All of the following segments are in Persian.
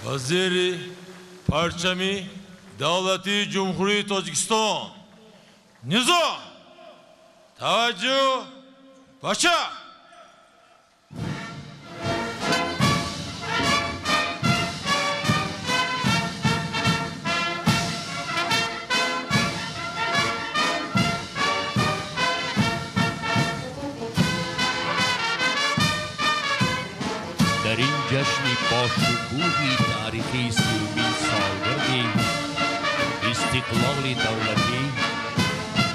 وزیر پرچمی دولتی جمهوری تاجیکستان نظام توجه باشه. در این جشن باشکوهی تاریخی 30 سالگرد استقلال دولتی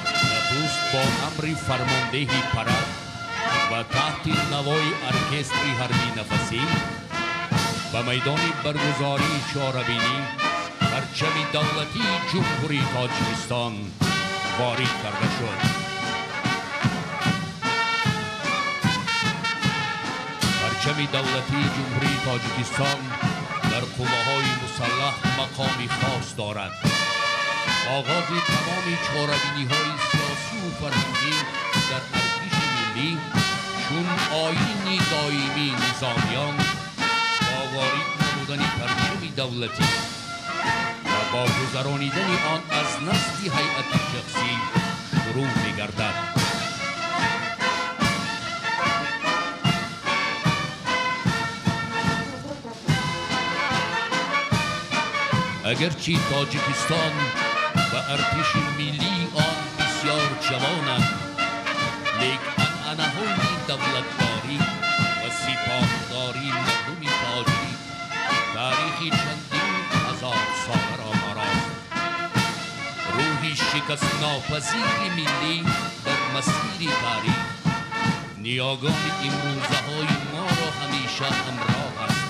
نخست با امر فرماندهی پرد و تحت نوای ارکستری حربی نفسی به میدان برگزاری چهاربینی پرچم دولتی جمهوری تاجیکستان وارد کرده شد. پرچم دولتی جمهوری تاجیکستان در قوه‌های مسلح مقامی خاص دارد. آغاز تمام چهاربینی‌های سیاسی و فرهنگی در ارتش ملی چون آیین دائمی نظامیان با وارد نمودن پرچم دولتی و با گذرانیدن آن از نزد هیئت شخصی شروع می‌گردد. اگرچه تاجیکستان و ارتش ملی آن بسیار جوانند، لیکن انعنه‌های دولتداری و سپاهداری مردم تاجیک تاریخی چندین هزار ساله را دارد. روح شکست ناپذیر ملی در مسیر تاریخ نیاگان امروزه‌های ما را همیشه همراه است.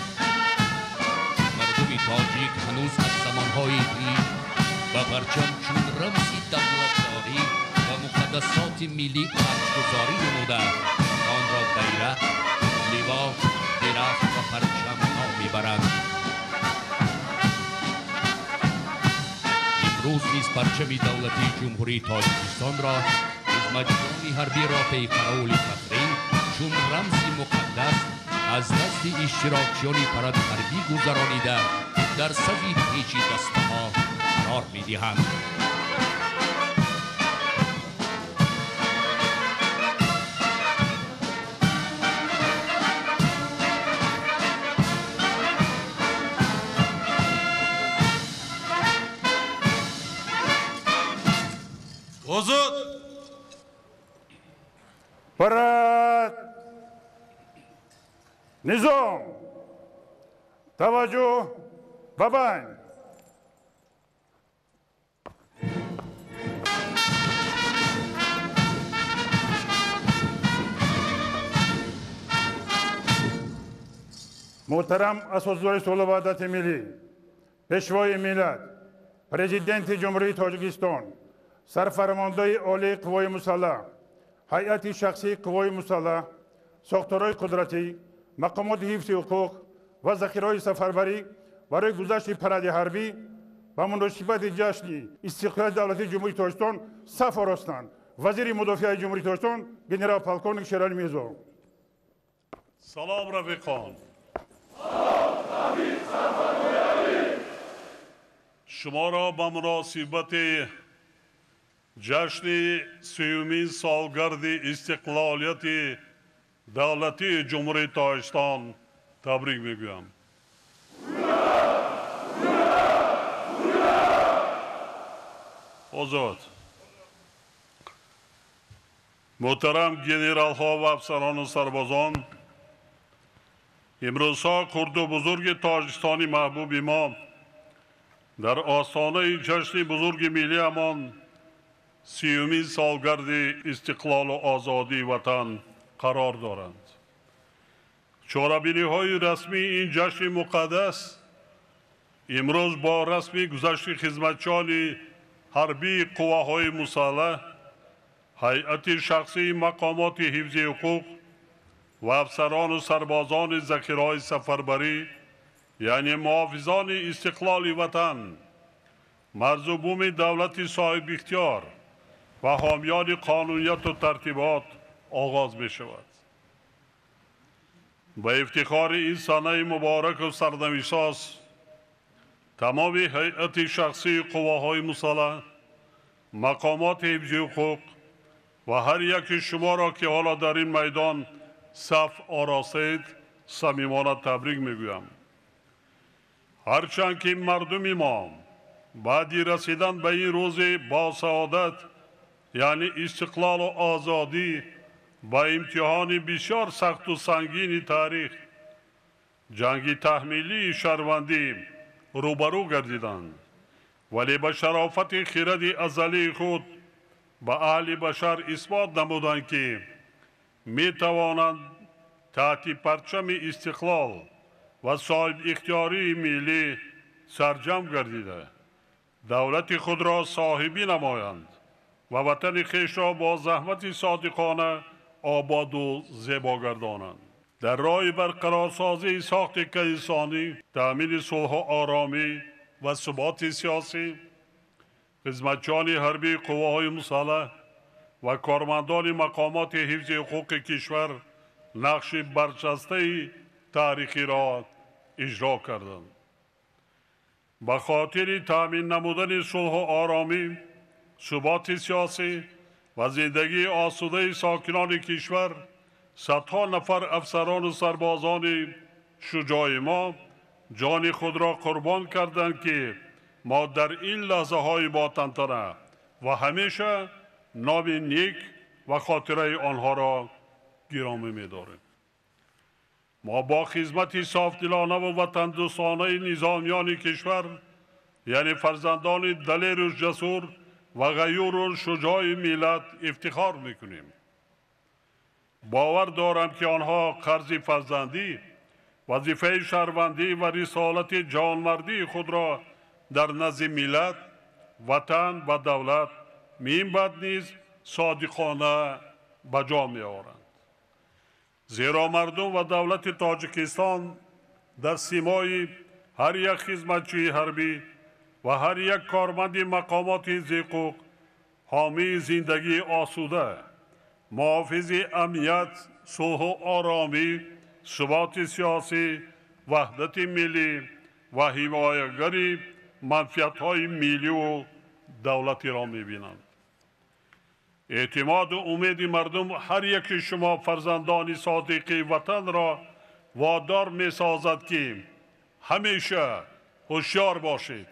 مردم تاجیک هنوز از زمانهای پیش و پرچم چون رمزی دولتداری و مقدسات ملی ارزش‌گذاری نموده آن را بیرق، لوا، درخت و پرچم نام میبرند. امروز نیز پرچم دولتی جمهوری تاجیکستان را از مجموعه حربی رافع قرول فخری چون رمزی مقدس از نزد اشتراکیان پرد حربی گذرانیده در صف پیچ دسته‌ها قرار می‌دهند. آزاد پرد نظام توجه ببین. محترم اساتذه صلح وحدت ملی، پیشوای ملت، پرزیدنت جمهوری تاجیکستان، سرفرمانده عالی قوای مسلح، هیئت شخصی قوای مسلح، ساختارهای قدرتی، مقامات حفظ حقوق و ذخیره‌های سفربری برای گذشت پرد حربی و مناسبت جشن استقلال دولتی جمهوری تاجیکستان صف آراستند. وزیر مدافع جمهوری تاجیکستان گنرال پالکونیک شیرعلی میرزا. سلام رفیقان. شما را به مناسبت جشن 30 سالگرد استقلالیت دولتی جمهوری تاجیکستان تبریک میگویم. آزاد محترم گنرال ها و افسران و سربازان، امروزها کرد و بزرگ تاجیکستانی محبوب ما در آستانه جشن بزرگ ملی امان 30 سالگرد استقلال و آزادی وطن قرار دارند. چهاربینی های رسمی این جشن مقدس امروز با رسمی گذشت خدمتچیان حربی قوه‌های مسلح، هیئت شخصی مقامات حفظ حقوق و افسران و سربازان ذخیره‌های سفربری یعنی محافظان استقلال وطن، مرز و بوم دولت صاحب اختیار و حامیان قانونیت و ترتیبات آغاز می شود. با افتخار این سنه مبارک و سرنوشت‌ساز تمام هیئت شخصی قواهای مسلح، مقامات حفظی حقوق و هر یک شما را که حالا در این میدان صف آراستید صمیمانه تبریک میگویم. هرچند که مردم ما بعدی رسیدن به این روز با سعادت یعنی استقلال و آزادی با امتحان بسیار سخت و سنگین تاریخ جنگی تحمیلی شهروندی روبرو گردیدند، ولی به شرافت خرد ازلی خود به اهل بشر اثبات نمودند که می توانند تحت پرچم استقلال و صاحب اختیاری ملی سرجم گردیده دولت خود را صاحبی نمایند و وطن خویش را با زحمت صادقانه آباد و زیبا گردانند. در راه برقرارسازی ساخت کیسانی، تأمین صلح و آرامی و ثبات سیاسی، خدمتچیان حربی قواهای مسلح و کارمندان مقامات حفظ حقوق کشور نقش برجسته تاریخی را اجرا کردند. به خاطر تأمین نمودن صلح و آرامی، ثبات سیاسی و زندگی آسوده ساکنان کشور، صدها نفر افسران و سربازان شجاع ما جان خود را قربان کردند که ما در این لحظه های با تنتنه و همیشه نام نیک و خاطره آنها را گرامی می‌داریم. ما با خدمت صافدلانه و وطن دوستانه نظامیان کشور یعنی فرزندان دلیر و جسور و غیور و شجاع ملت افتخار میکنیم. باور دارم که آنها قرض فرزندی، وظیفه شهروندی و رسالت جانمردی خود را در نزد ملت، وطن و دولت من بعد نیز صادقانه به جا می‌آورند. زیرا مردم و دولت تاجیکستان در سیمای هر یک خدمتچی حربی و هر یک کارمند مقامات حقوق حامی زندگی آسوده، محافظ امنیت، صلح و آرامی، ثبات سیاسی، وحدت ملی و حمایتگر منفعت‌های ملی و دولتی را می‌بینند. اعتماد و امید مردم هر یک شما فرزندان صادق وطن را وادار می‌سازد که همیشه هوشیار باشید،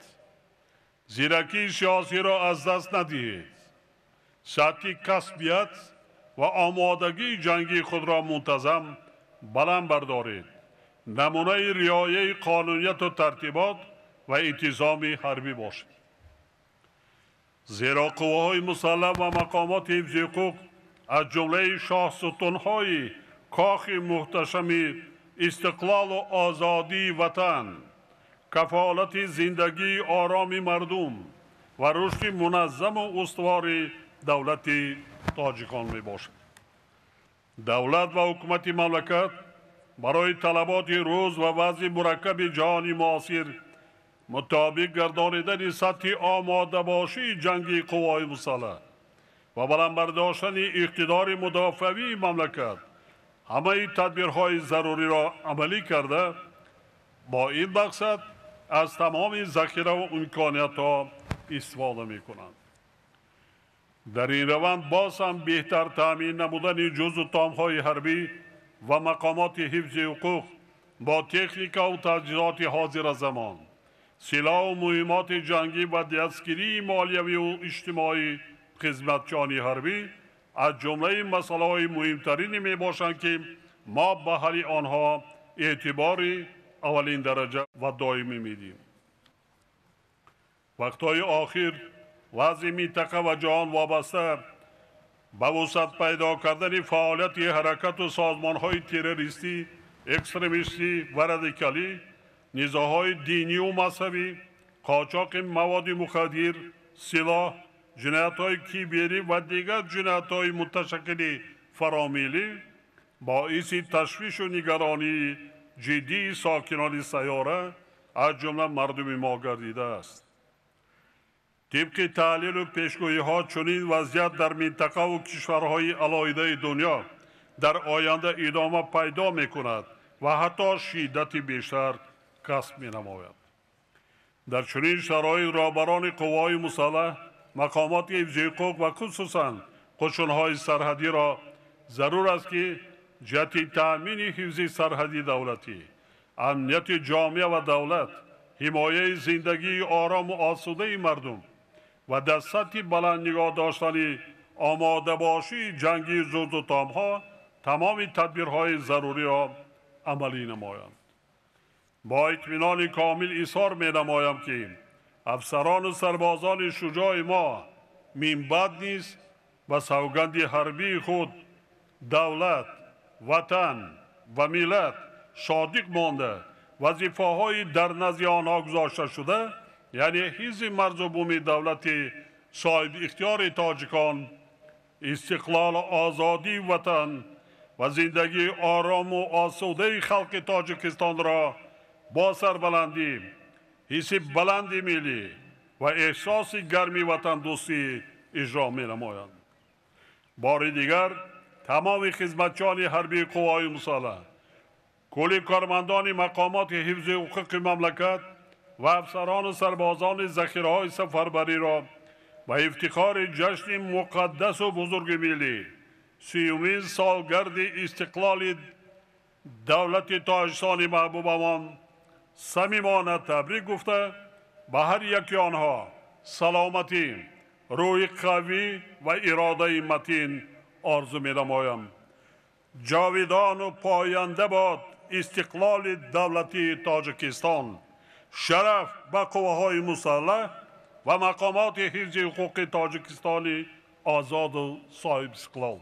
زیرکی سیاسی را از دست ندهید، سطح کسبیت و آمادگی جنگی خود را منتظم بلند بردارید، نمونه رعایت قانونیت و ترتیبات و انتظام حربی باشید. زیرا قواهای مسلح و مقامات حفظ حقوق از جمله شاه ستونهای کاخ محتشم استقلال و آزادی وطن، کفالت زندگی آرام مردم و رشد منظم و استوار دولت تاجیکان می باشد. دولت و حکومت مملکت برای طلبات روز و وضع مرکب جهانی معاصر مطابق گردانیدن سطح آماده باشی جنگی قوای مسلح و بلند برداشتن اقتدار مدافعی مملکت همه تدبیرهای ضروری را عملی کرده با این مقصد از تمام ذخیره و امکانیت‌ها استفاده می‌کنند. در این روند باز هم بهتر تامین نمودن جزء تام‌های حربی و مقامات حفظ حقوق با تکنیک و تجهیزات حاضر زمان، سلاح و مهمات جنگی و دستگیری مالیوی و اجتماعی خدمتچیان حربی از جمله مسائل مهمترین می باشند که ما به حل آنها اعتبار اولین درجه و دائمی میدیم. وقتهای آخر وضع منطقه و جهان وابسته به وسعت پیدا کردن فعالیت حرکت و سازمان‌های تروریستی، اکستریمیستی و رادیکالی، نزاع‌های دینی و مذهبی، قاچاق مواد مخدر، سلاح، جنایت‌های کیبری و دیگر جنایت‌های متشکل فرامیلی باعث تشویش و نگرانی جدی ساکنان سیاره از جمله مردم ما گردیده است. طبق تحلیل و پیشگویی‌ها چنین وضعیت در منطقه و کشورهای علایده دنیا در آینده ادامه پیدا می‌کند و حتی شدت بیشتر کسب می‌نماید. در چنین شرایط رهبران قوای مسلح مقامات حفظی حقوق و خصوصا قشون‌های سرحدی را ضرور است که جهت تأمین حفظ سرحدی دولتی، امنیت جامعه و دولت، حمایه زندگی آرام و آسوده مردم و در سطح بلند نگاه داشتن آماده باشی جنگی زود و تامها تمام تدبیرهای ضروری را عملی نمایند. با اطمینان کامل اظهار می نمایم که افسران و سربازان شجاع ما منبعد نیز و سوگند حربی خود دولت، وطن و ملت صادق مانده وظیفه‌های در نزد آنها گذاشته شده، یعنی حفظ مرز و بوم دولت صاحب اختیار تاجیکان، استقلال و آزادی وطن و زندگی آرام و آسوده خلق تاجیکستان را با سربلندی، حس بلند ملی و احساس گرمی وطن دوستی اجرا می نمایند. بار دیگر تمام خدمتچیان حربی قوای مسلح، کل کارمندان مقامات حفظ حقوق مملکت و افسران و سربازان ذخیره‌های سفربری را و افتخار جشن مقدس و بزرگ ملی 30 سالگرد استقلال دولت تاجیکستان محبوبمان صمیمانه تبریک گفته به هر یکی آنها سلامتی، روح قوی و اراده متین آرزو می نمایم. جاویدان و پاینده باد استقلال دولتی تاجیکستان. شرف به قواهای مسلح و مقامات حفظ حقوق تاجیکستانی آزاد و صاحب استقلال.